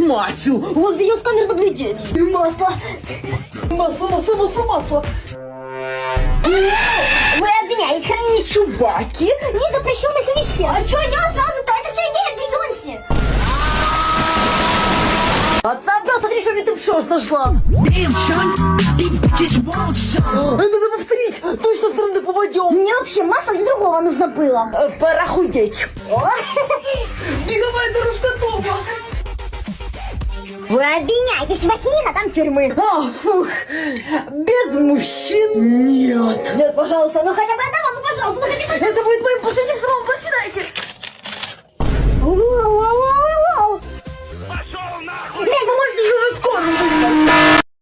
масел. Вот берет камеру наблюдения. И масло. Масло. Вы обвинялись в хранении Чуваки. незапрещенных вещей. А чё я сразу-то? Это все идея Бейонсе. Отцапел, смотри, что мне ты в шорт нашла. Надо повторить. Точно в стороны попадем. Мне вообще масло для другого нужно было. Пора худеть. О. Беговая дорожка дома. Вы обвиняетесь во снег, а там тюрьмы. А, фух. Без мужчин нет. Нет, пожалуйста, ну хотя бы одного, ну пожалуйста, ну хотя бы... Это будет моим последним словом. Проседайте. Воу-воу-воу.